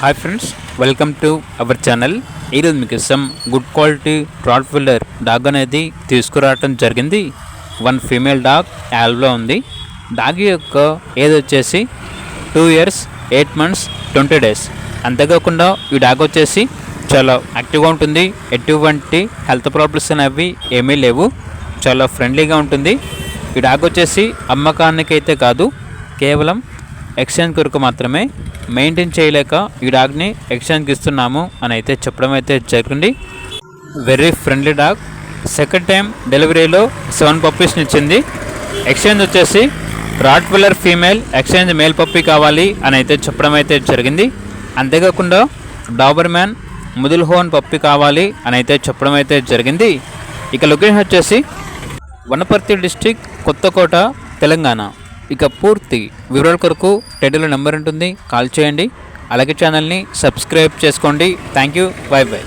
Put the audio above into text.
Hi friends, welcome to our channel. ఈరోజు మీకు good quality Rottweiler dog అనేది తీసుకురావటం జరిగింది. వన్ ఫీమేల్ డాగ్ యాల్వ్లో ఉంది. డాగ్ యొక్క ఏజ్ వచ్చేసి 2 years 8 months 20 days. అంతేకాకుండా ఈ డాగ్ వచ్చేసి చాలా యాక్టివ్గా ఉంటుంది. ఎటువంటి హెల్త్ ప్రాబ్లమ్స్ అనేవి ఏమీ లేవు. చాలా ఫ్రెండ్లీగా ఉంటుంది. ఈ డాగ్ వచ్చేసి అమ్మకానికైతే కాదు, కేవలం ఎక్స్చేంజ్ కొరకు మాత్రమే. మెయింటైన్ చేయలేక ఈ డాగ్ని ఎక్స్చేంజ్కి ఇస్తున్నాము అని అయితే చెప్పడం అయితే జరిగింది. Very friendly dog. Second time డెలివరీలో 7 పప్పీస్ని ఇచ్చింది. ఎక్స్చేంజ్ వచ్చేసి Rottweiler female, exchange male puppy కావాలి అని అయితే చెప్పడం అయితే జరిగింది. అంతేకాకుండా డాబర్మ్యాన్ ముదుల్ హోన్ పప్పీ కావాలి అని అయితే చెప్పడం అయితే జరిగింది. ఇక లొకేషన్ వచ్చేసి వనపర్తి డిస్టిక్, కొత్తకోట, తెలంగాణ. ఇక పూర్తి వివరాల కొరకు టైటిల్లో నెంబర్ ఉంటుంది, కాల్ చేయండి. అలాగే ఛానల్ని సబ్స్క్రైబ్ చేసుకోండి. Thank you. By by.